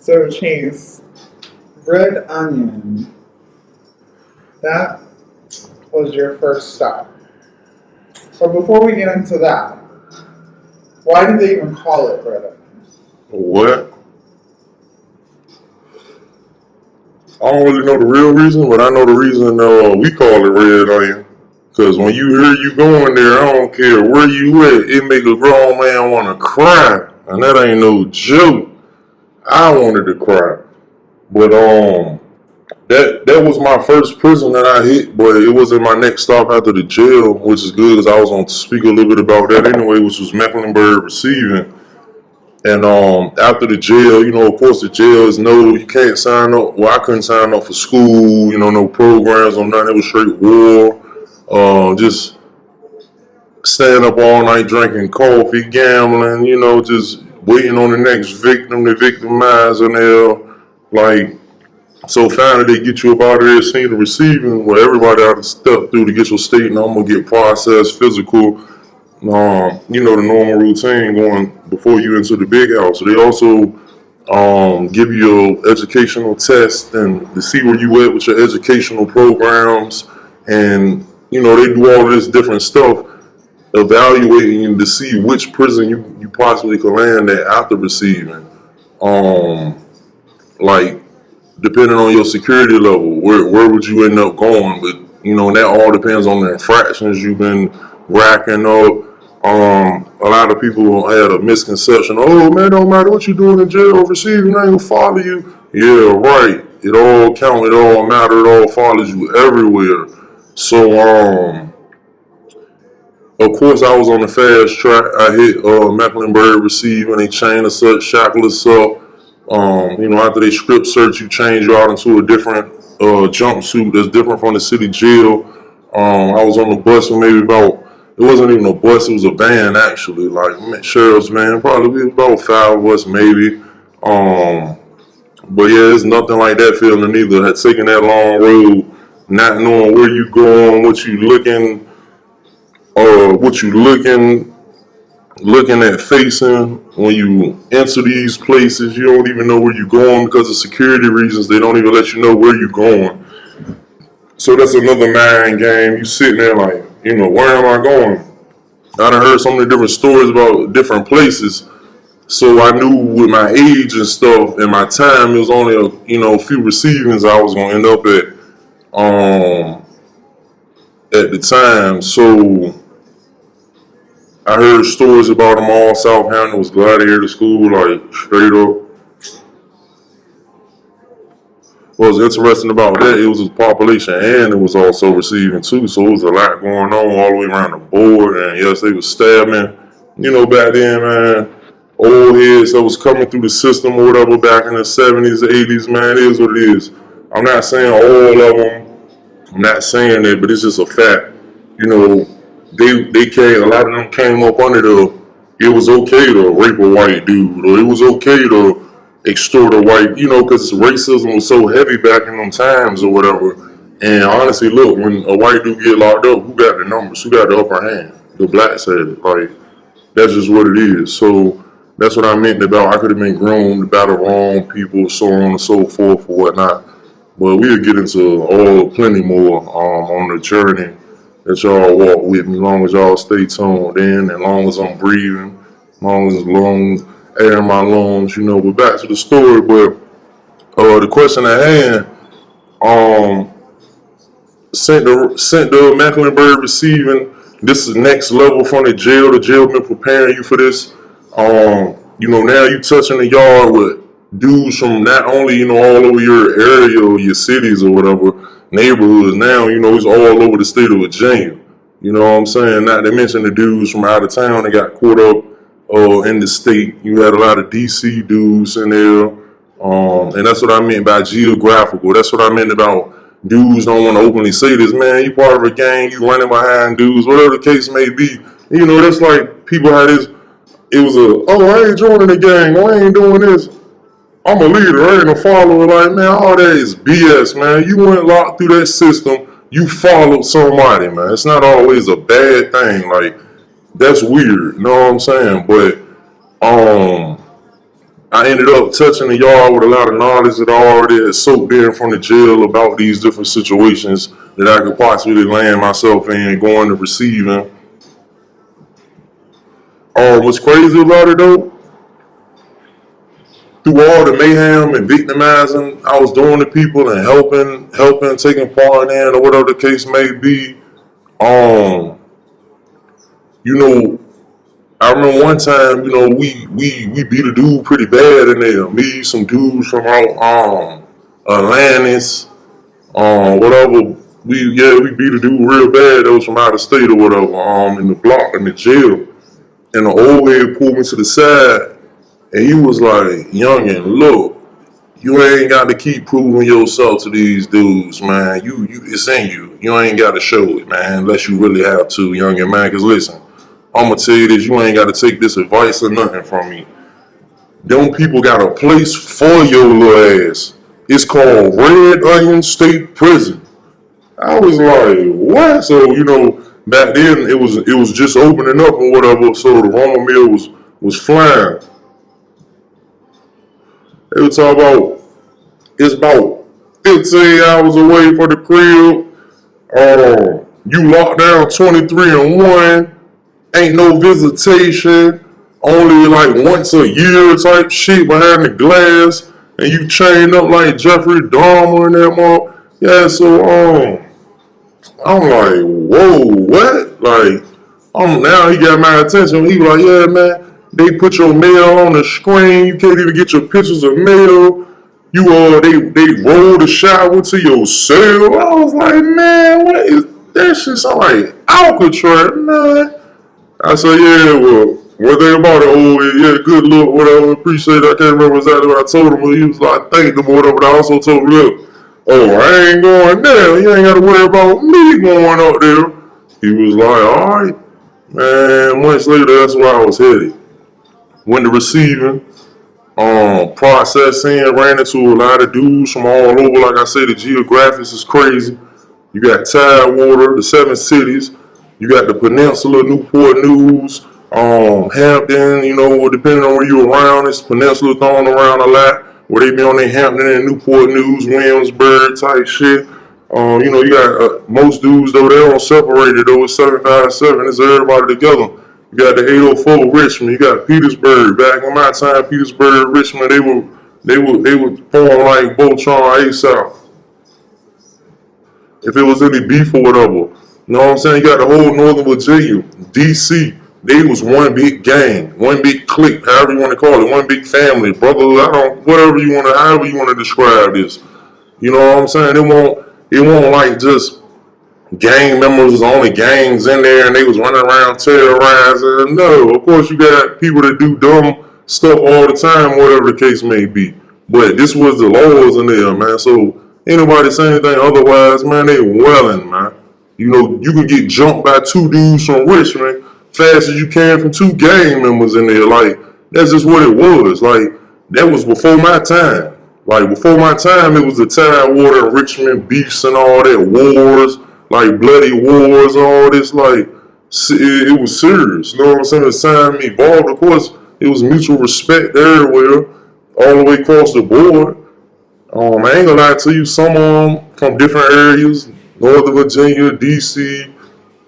So Chase, red onion, that was your first stop. But before we get into that, why do they even call it red onion? What? I don't really know the real reason, but I know the reason we call it red onion. Because when you hear you going there, I don't care where you at, it make a grown man want to cry. And that ain't no joke. I wanted to cry. But that was my first prison that I hit, but it wasn't my next stop after the jail, which is good because I was going to speak a little bit about that anyway, which was Mecklenburg receiving. And after the jail, of course the jail is you can't sign up. Well, I couldn't sign up for school, no programs or nothing. It was straight war. Just staying up all night drinking coffee, gambling, just waiting on the next victim to victimize and so finally they get you up out of there, seen the receiving where everybody had to step through to get your state number, get processed, physical. The normal routine going before you enter the big house. So they also give you an educational test and to see where you at with your educational programs, and they do all this different stuff, evaluating you to see which prison you possibly could land at after receiving. Like depending on your security level, where would you end up going? But that all depends on the infractions you've been racking up. A lot of people had a misconception. Oh man, don't matter what you doing in jail, receiving ain't gonna follow you. Yeah, right. It all count. It all matter. It all follows you everywhere. So of course I was on the fast track. I hit Mecklenburg receiving. They chain us up, shackle us up. After they strip search, you change you out into a different jumpsuit that's different from the city jail. I was on the bus for maybe it wasn't even a bus, it was a van actually, like sheriff's van, probably about 5 of us maybe. But yeah, it's nothing like that feeling either. Had taken that long road, not knowing where you going, looking at facing. When you enter these places, you don't even know where you're going because of security reasons. They don't even let you know where you're going. So that's another mind game. You sitting there like, where am I going? I done heard so many different stories about different places. So I knew with my age and stuff and my time, it was only a few receivings I was gonna end up at the time. So I heard stories about them all. Southampton was gladiator school, like straight up. What was interesting about that, it was a population and it was also receiving too. So it was a lot going on all the way around the board. And yes, they was stabbing. Back then, man, old heads that was coming through the system or whatever back in the 70s, 80s, man, it is what it is. I'm not saying all of them. I'm not saying that, but it's just a fact. They came, a lot of them came up under it was okay to rape a white dude, or it was okay to extort a white, because racism was so heavy back in them times or whatever. And honestly, look, when a white dude get locked up, who got the numbers? Who got the upper hand? The blacks had it. Like, that's just what it is. So that's what I meant about I could have been groomed by the wrong people, so on and so forth or whatnot. But we'll get into plenty more on the journey that y'all walk with me, as long as y'all stay tuned in, as long as I'm breathing, as long as lungs, air in my lungs, But back to the story. But the question at hand, sent the Mecklenburg receiving. This is next level from the jail. The jail been preparing you for this. Now you touching the yard with dudes from not only, all over your area or your cities or whatever, neighborhoods. Now, it's all over the state of Virginia. You know what I'm saying? Not to mention the dudes from out of town that got caught up in the state. You had a lot of DC dudes in there. And that's what I meant by geographical. That's what I meant about dudes don't want to openly say this. Man, you part of a gang, you running behind dudes, whatever the case may be. That's like people had this, it was I ain't joining the gang, I ain't doing this. I'm a leader, I ain't a follower. Like, man, all that is BS, man. You went locked through that system, you followed somebody, man. It's not always a bad thing. Like, that's weird, you know what I'm saying? But I ended up touching the yard with a lot of knowledge that I already had soaked in from the jail about these different situations that I could possibly land myself in going to receiving. What's crazy about it though, through all the mayhem and victimizing I was doing to people and helping, taking part in or whatever the case may be, um, you know, I remember one time, we beat a dude pretty bad in there. Me, some dudes from out Atlantis, whatever. We beat a dude real bad that was from out of state or whatever, in the block in the jail. And the old head pulled me to the side and he was like, youngin, look, you ain't got to keep proving yourself to these dudes, man. You it's in you. You ain't got to show it, man, unless you really have to, youngin, man. Cause listen, I'm gonna tell you this, you ain't got to take this advice or nothing from me. Them people got a place for your little ass. It's called Red Onion State Prison. I was like, what? So, back then it was just opening up or whatever, so the Roma meal was flying. They were talking about it's about 15 hours away from the crib. You locked down 23 and 1. Ain't no visitation. Only like once a year type shit behind the glass. And you chained up like Jeffrey Dahmer and that mom. Yeah, so I'm like, whoa, what? Like, now he got my attention. He was like, yeah, man, they put your mail on the screen. You can't even get your pictures of mail. They rolled the shower to your cell. I was like, man, what is that shit? So like Alcatraz, man. I said, yeah, well, one thing about it, yeah, good look, whatever, appreciate it. I can't remember exactly what I told him, but he was like, thank him or whatever, but I also told him, look, I ain't going there. You ain't got to worry about me going up there. He was like, all right. Man, months later, that's where I was headed. Went to receiving, processing, ran into a lot of dudes from all over. Like I said, the geographics is crazy. You got Tidewater, the 7 cities. You got the Peninsula, Newport News, Hampton, depending on where you're around, it's Peninsula thrown around a lot, where they be on their Hampton and Newport News, Williamsburg type shit. You got most dudes, though, they don't separate it, though, it's 757, it's everybody together. You got the 804 Richmond, you got Petersburg. Back in my time, Petersburg, Richmond, they would form like Voltron ASAP. If it was any beef or whatever. You know what I'm saying? You got the whole Northern Virginia, DC. They was one big gang, one big clique, however you want to call it, one big family, brother. However you want to describe this. You know what I'm saying? It won't like just gang members was only gangs in there and they was running around terrorizing. No, of course you got people that do dumb stuff all the time, whatever the case may be. But this was the laws in there, man. So anybody say anything otherwise, man, they welling, man. You can get jumped by 2 dudes from Richmond fast as you can from 2 gang members in there. Like, that's just what it was. Like, that was before my time. Like, before my time, it was the Tidewater and Richmond beefs and all that, wars, like bloody wars and all this. Like, it was serious. You know what I'm saying? As time evolved, of course, it was mutual respect everywhere, all the way across the board. I ain't gonna lie to you, some from different areas, Northern Virginia, DC,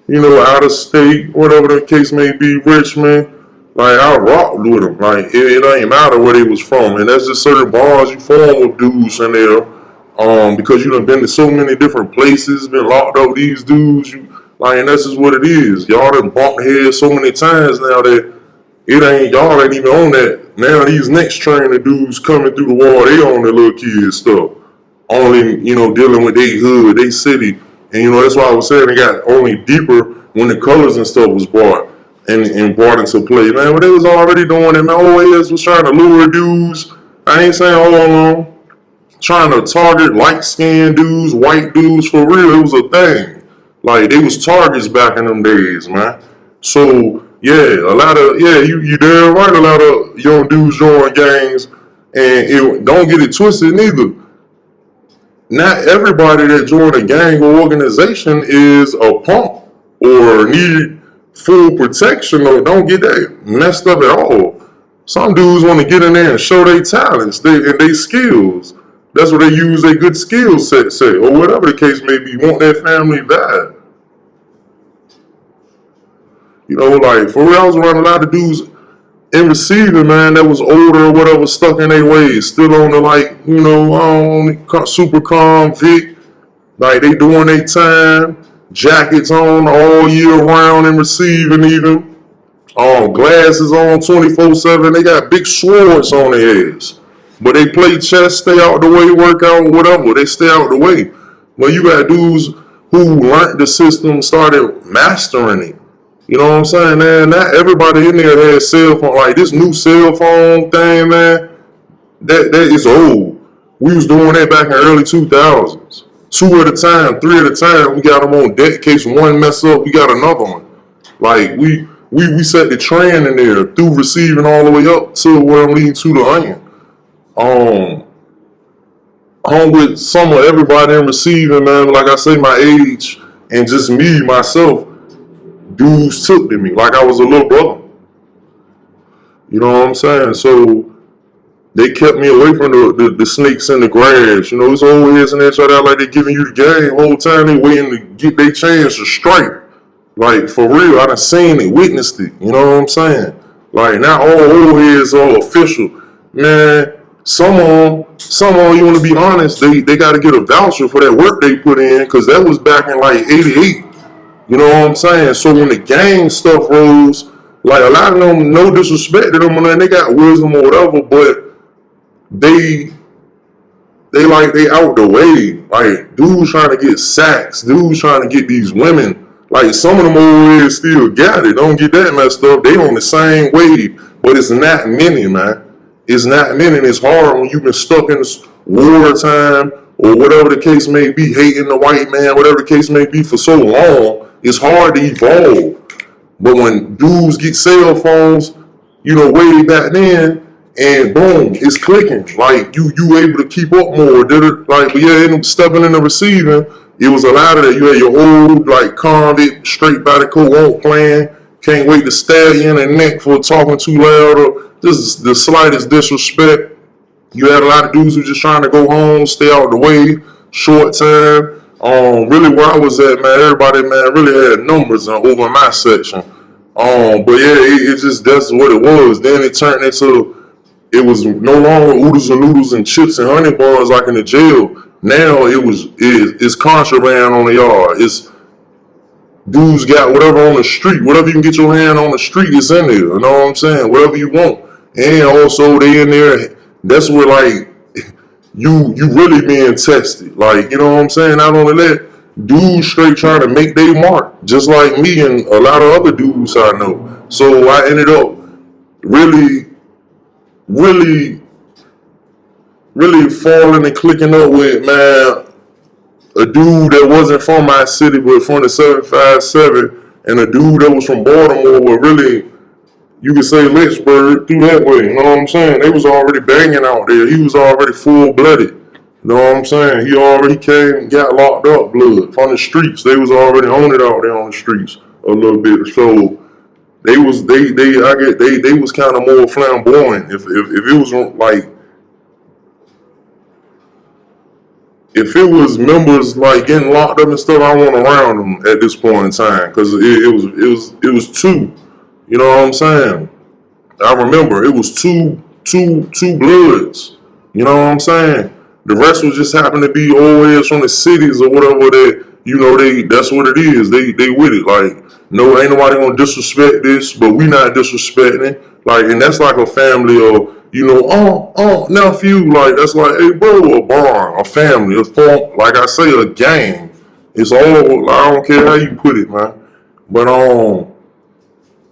out of state, whatever the case may be, Richmond, like I rocked with them. Like it ain't matter where they was from, and that's just certain bonds you form with dudes in there, because you done been to so many different places, been locked up with these dudes, and that's just what it is. Y'all done bumped heads so many times now that y'all ain't even on that. Now these next train of dudes coming through the wall, they on their little kid stuff. Only, dealing with their hood, their city. And that's why I was saying it got only deeper when the colors and stuff was brought and brought into play. Man, but they was already doing it. Man, OAS was trying to lure dudes. I ain't saying all along. Trying to target light-skinned dudes, white dudes, for real. It was a thing. Like, they was targets back in them days, man. So, yeah, you damn right, a lot of young dudes join gangs, and don't get it twisted neither. Not everybody that joined a gang or organization is a punk or need full protection, or don't get that messed up at all. Some dudes want to get in there and show their talents and their skills. That's what they use their good skill set, say, or whatever the case may be. Want their family vibe. You know, like, for real, I was around a lot of dudes in receiving, man, that was older or whatever, stuck in their ways, still on the, like, you know, super calm, Vic. Like, they doing their time, jackets on all year round and receiving even. Glasses on 24/7. They got big swords on their ass. But they play chess, stay out the way, work out, whatever. They stay out the way. Well, you got dudes who learned the system, started mastering it. You know what I'm saying, man? Not everybody in there has cell phone. Like, this new cell phone thing, man, that is old. We was doing that back in the early 2000s. 2 at a time, 3 at a time. We got them on deck. In case one mess up, we got another one. Like, we set the trend in there through receiving all the way up to where I'm leading to the onion. Home with some of everybody in receiving, man. Like I say, my age and just me, myself, dudes took to me like I was a little brother. You know what I'm saying? So they kept me away from the snakes in the grass. You know, it's always in there try to like they giving you the game the whole time. They waiting to get their chance to strike. Like, for real, I done seen it, witnessed it. You know what I'm saying? Like, not all old heads are official. Man, some of them, you want to be honest, they got to get a voucher for that work they put in, because that was back in like 88. You know what I'm saying? So when the gang stuff rose, like, a lot of them, no disrespect to them, and they got wisdom or whatever, but they out the way. Like, dudes trying to get sacks, dudes trying to get these women. Like, some of them old heads still got it. Don't get that messed up. They on the same wave, but it's not many, man. It's not many. It's hard when you've been stuck in this wartime or whatever the case may be, hating the white man, whatever the case may be for so long. It's hard to evolve. But when dudes get cell phones, you know, way back then, and boom, it's clicking. Like, you able to keep up more. Did it? Like, but yeah, stepping in the receiving, it was a lot of that. You had your old, like, convict, straight by the code, won't plan, can't wait to stab you in the neck for talking too loud or just the slightest disrespect. You had a lot of dudes who just trying to go home, stay out the way, short time. Really where I was at, man, everybody, man, really had numbers over my section. But yeah, it just, that's what it was. Then it turned into, it was no longer oodles and noodles and chips and honey bars like in the jail. Now it's contraband on the yard. It's dudes got whatever on the street. Whatever you can get your hand on the street is in there. You know what I'm saying? Whatever you want. And also they in there, that's where like you really being tested. Like, you know what I'm saying? Not only that, dudes straight trying to make their mark. Just like me and a lot of other dudes I know. So I ended up really falling and clicking up with, man, a dude that wasn't from my city but from the 757, and a dude that was from Baltimore, but really, you could say Lynchburg through that way. You know what I'm saying? They was already banging out there. He was already full-blooded. You know what I'm saying? He already came and got locked up, blood, from the streets. They was already on it out there on the streets a little bit. So they was kind of more flamboyant. If it was like, if it was members like getting locked up and stuff, I wasn't around them at this point in time, because it was two. You know what I'm saying? I remember it was two bloods. You know what I'm saying? The rest was just happened to be old heads from the cities or whatever that, you know, that's what it is. They with it. Like, no, ain't nobody gonna disrespect this, but we not disrespecting. Like, and that's like a family of, you know, nephew. Like, that's like, hey, bro, a barn, a family, a form, like I say, a gang. It's all, I don't care how you put it, man. But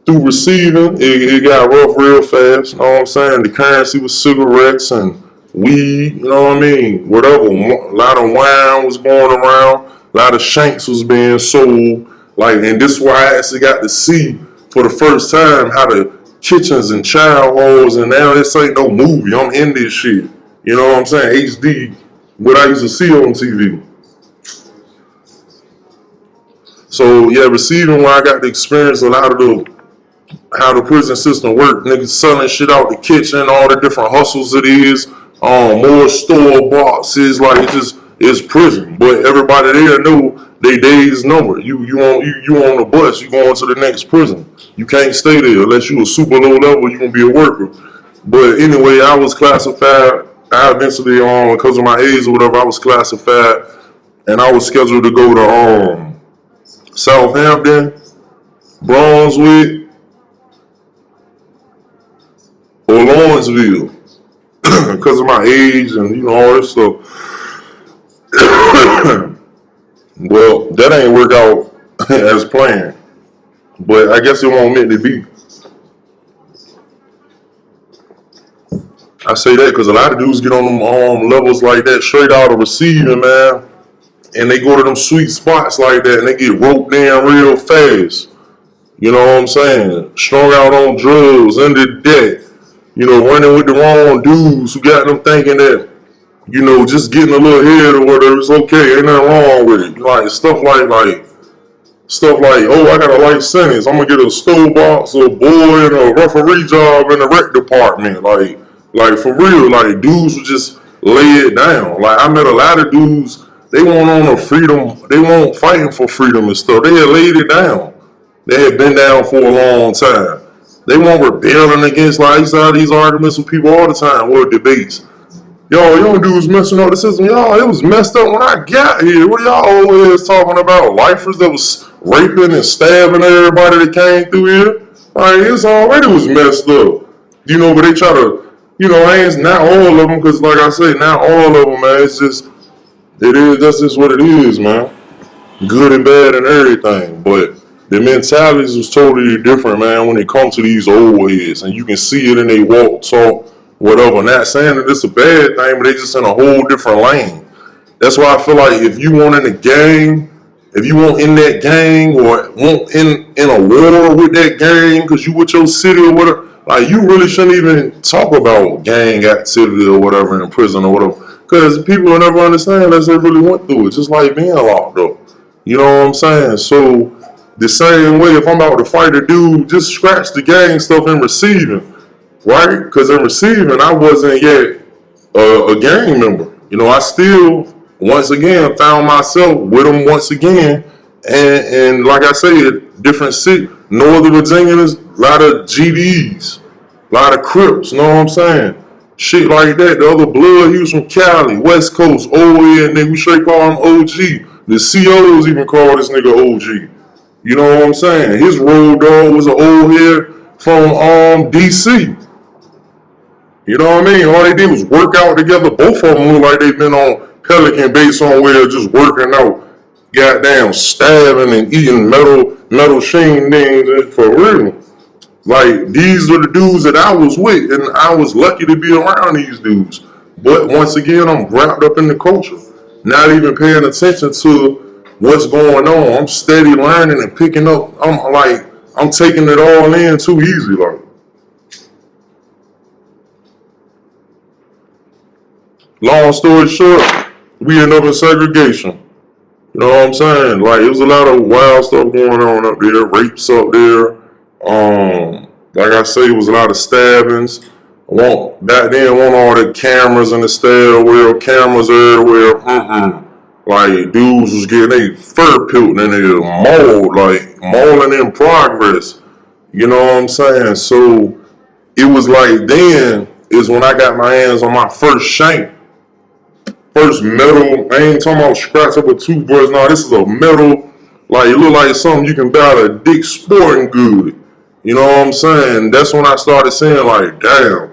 through receiving, it got rough real fast. You know what I'm saying? The currency was cigarettes and weed, you know what I mean? Whatever. A lot of wine was going around. A lot of shanks was being sold. Like, and this is why I actually got to see for the first time how the kitchens and child halls, and now this ain't no movie. I'm in this shit. You know what I'm saying? HD, what I used to see on TV. So yeah, receiving where I got to experience a lot of how the prison system work. Niggas selling shit out the kitchen, all the different hustles it is. More store boxes, like it's prison. But everybody there know they days numbered. You on the bus, you going to the next prison. You can't stay there unless you a super low level. You gonna be a worker. But anyway, I was classified. I eventually, because of my age or whatever, I was classified, and I was scheduled to go to Southampton, Brunswick, or Lawrenceville because of my age and all this stuff. Well, that ain't work out as planned, but I guess it won't meant to be. I say that because a lot of dudes get on them levels like that straight out of receiving, man, and they go to them sweet spots like that and they get roped in real fast. You know what I'm saying? Strung out on drugs, under debt, running with the wrong dudes who got them thinking that, just getting a little head or whatever, it's okay, ain't nothing wrong with it. Like stuff like, oh, I got a life sentence, I'm gonna get a stove box or a boy and a referee job in the rec department. Like for real, like dudes would just lay it down. Like I met a lot of dudes, they weren't on a freedom, they weren't fighting for freedom and stuff. They had laid it down. They had been down for a long time. They weren't rebelling against, like I used to have these arguments with people all the time, or debates. Y'all dudes messing up the system. Y'all, it was messed up when I got here. What are y'all always talking about? Lifers that was raping and stabbing everybody that came through here? Like, it's already was messed up. But they try to, ain't not all of them, because like I say, not all of them, man. It's just, that's just what it is, man. Good and bad and everything. But the mentalities was totally different, man, when it comes to these old heads. And you can see it in their walk, talk, whatever. Not saying that it's a bad thing, but they just in a whole different lane. That's why I feel like if you want in a gang, if you want in that gang or want in a war with that gang because you with your city or whatever, like you really shouldn't even talk about gang activity or whatever in prison or whatever. Because people will never understand unless they really went through it, just like being locked up. You know what I'm saying? So the same way, if I'm about to fight a dude, just scratch the gang stuff in receiving, right? Because in receiving, I wasn't yet a gang member. I still, once again, found myself with them once again. And like I said, different city, Northern Virginia, a lot of GDs, a lot of Crips, you know what I'm saying? Shit like that. The other blood, he was from Cali, West Coast, and then we straight call him OG. The COs even call this nigga OG. You know what I'm saying? His road dog was an old head from DC. You know what I mean? All they did was work out together. Both of them look like they've been on Pelican Bay somewhere just working out. Goddamn stabbing and eating metal sheen things for real. Like, these are the dudes that I was with, and I was lucky to be around these dudes. But once again, I'm wrapped up in the culture. Not even paying attention to what's going on. I'm steady learning and picking up. I'm taking it all in too easy. Like, long story short, we end up in segregation. You know what I'm saying? Like, it was a lot of wild stuff going on up there, rapes up there. Like I say, it was a lot of stabbings. Back then, wasn't all the cameras in the stairwell, cameras everywhere. Like, dudes was getting their fur peeled and they mauled, like, mauling in progress. You know what I'm saying? So, it was like then is when I got my hands on my first shank. First metal, I ain't talking about scratch up a toothbrush. No, this is a metal, like, it look like something you can buy at a Dick's Sporting Good. You know what I'm saying? That's when I started saying, like, damn.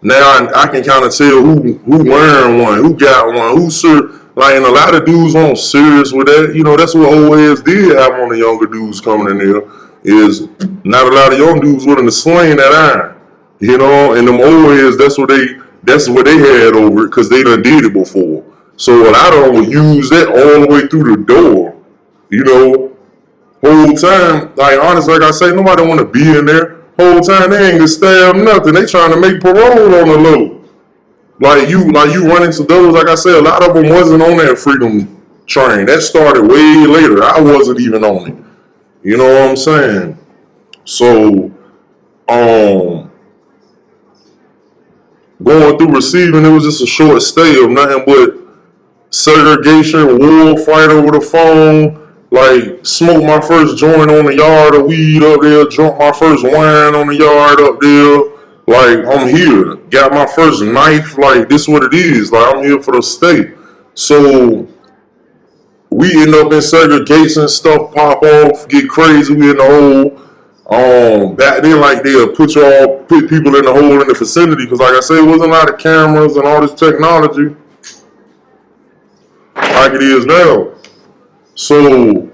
Now I can kind of tell who wearing one, who got one, who's like, and a lot of dudes aren't serious with that. That's what old heads did have on the younger dudes coming in there. Is not a lot of young dudes willing to sling that iron. And them old heads, that's what they had over it because they done did it before. So a lot of them would use that all the way through the door. Whole time, like, honestly, like I say, nobody want to be in there. Whole time they ain't gonna stab nothing. They trying to make parole on the low. Like you run into those. Like I said, a lot of them wasn't on that freedom train. That started way later. I wasn't even on it. You know what I'm saying? So Going through receiving, it was just a short stay of nothing but segregation, war, fight over the phone, like smoked my first joint on the yard of weed up there, drunk my first wine on the yard up there. Like, I'm here. Got my first knife. Like, this what it is. Like, I'm here for the state. So we end up in segregation, stuff pop off, get crazy, we in the hole. Back then, like, they'll put people in the hole in the vicinity, because like I said, it wasn't a lot of cameras and all this technology like it is now. So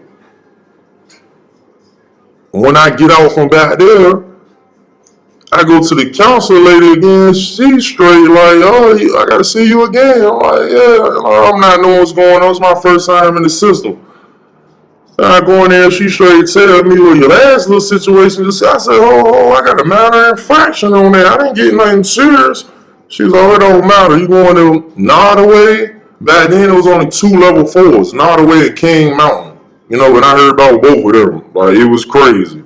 when I get out from back there, I go to the counselor lady again. She's straight like, oh, I gotta see you again. I'm like, yeah, I'm not knowing what's going on. It's my first time in the system. I go in there, she straight tell me, well, your last little situation, I said, oh, I got a minor infraction on there. I didn't get nothing serious. She's like, it don't matter. You going to Nottoway? Back then, it was only 2 level 4s, Nottoway and King Mountain. You know, and I heard about both of them. Like, it was crazy.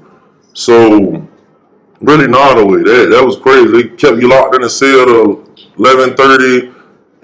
So, really Nottoway, that was crazy. They kept you locked in a cell till 11:30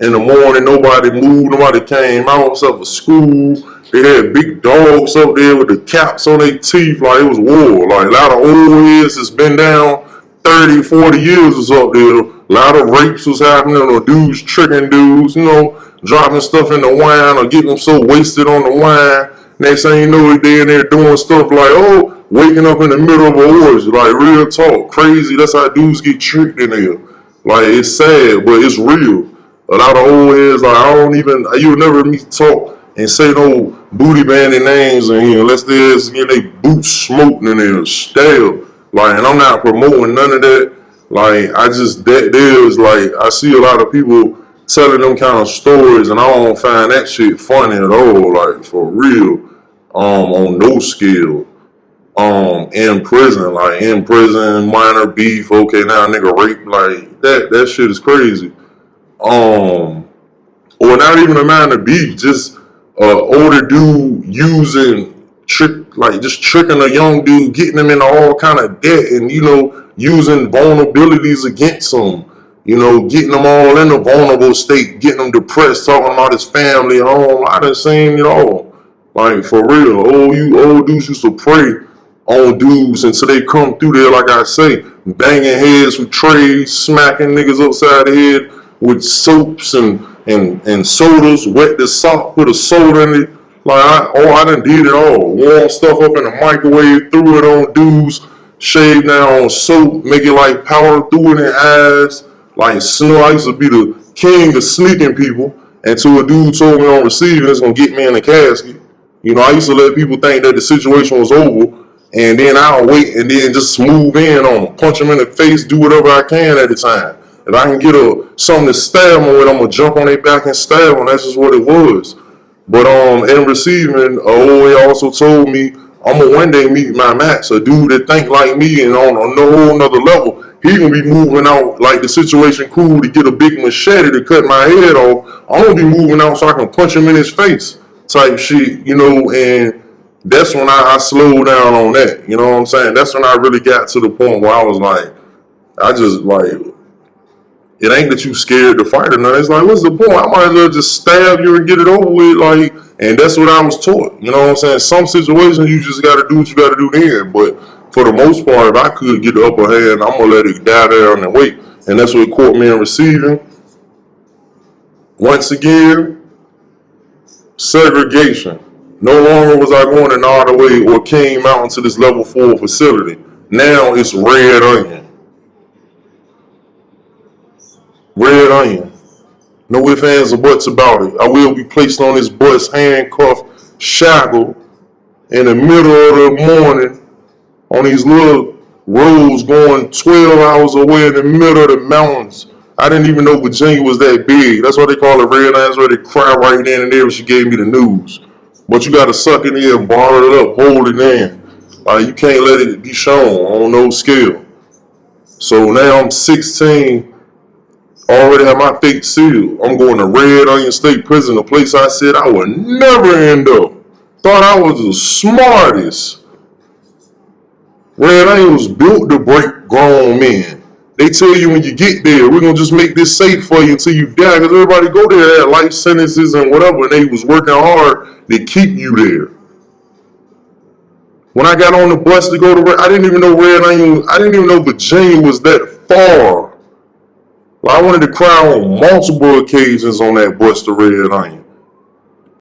in the morning. Nobody moved. Nobody came out except for school. They had big dogs up there with the caps on their teeth. Like, it was war. Like, a lot of old heads that's been down 30, 40 years was up there. A lot of rapes was happening, or dudes tricking dudes, you know, dropping stuff in the wine or getting them so wasted on the wine. Next thing you know, they in there doing stuff like, oh, waking up in the middle of an orgy. Like, real talk, crazy. That's how dudes get tricked in there. Like, it's sad, but it's real. A lot of old heads, like, you'll never hear me talk and say no booty banding names in here unless there's getting their boots smoked in there, stale. Like, and I'm not promoting none of that. Like, there's like, I see a lot of people telling them kind of stories, and I don't find that shit funny at all. Like, for real, on no scale. In prison, minor beef. Okay, now nigga rape, like that shit is crazy. Or not even a minor beef, just older dude just tricking a young dude, getting them into all kind of debt, and using vulnerabilities against them. Getting them all in a vulnerable state, getting them depressed, talking about his family at home. I done seen it all. Like, for real, old dudes used to prey on dudes until they come through there, like I say, banging heads with trays, smacking niggas upside the head with soaps and sodas, wet the sock, put a soda in it. Like, I done did it all. Warm stuff up in the microwave, threw it on dudes, shaved down on soap, make it like powder, threw it in eyes. Like, I used to be the king of sneaking people until a dude told me on receiving it's going to get me in a casket. I used to let people think that the situation was over, and then I'll wait and then just move in on them, punch them in the face, do whatever I can at the time. If I can get something to stab them with, I'm going to jump on their back and stab them. That's just what it was. But in receiving, he also told me I'm going to one day meet my max, a dude that think like me and on a whole nother level. He going to be moving out like the situation cool to get a big machete to cut my head off. I'm going to be moving out so I can punch him in his face type shit, and that's when I slowed down on that. You know what I'm saying? That's when I really got to the point where I was like, it ain't that you scared to fight or nothing. It's like, what's the point? I might as well just stab you and get it over with. Like, and that's what I was taught. You know what I'm saying? Some situations you just got to do what you got to do then. But for the most part, if I could get the upper hand, I'm going to let it die there and wait. And that's what caught me in receiving. Once again, segregation. No longer was I going in Nottoway or King Mountain to this level 4 facility. Now it's red onion. Red onion. No ifs, ands, or buts about it. I will be placed on this bus, handcuffed, shackled, in the middle of the morning on these little roads going 12 hours away in the middle of the mountains. I didn't even know Virginia was that big. That's why they call it red onion. That's why they cry right then and there when she gave me the news. But you got to suck it in, bar it up, hold it in. You can't let it be shown on no scale. So now I'm 16. Already have my fate sealed. I'm going to Red Onion State Prison, a place I said I would never end up. Thought I was the smartest. Red Onion was built to break grown men. They tell you when you get there, we're gonna just make this safe for you until you die, because everybody go there at life sentences and whatever, and they was working hard to keep you there. When I got on the bus to go to, I didn't even know Red Onion. I didn't even know Virginia was that far. Well, I wanted to cry on multiple occasions on that bus to Red Onion.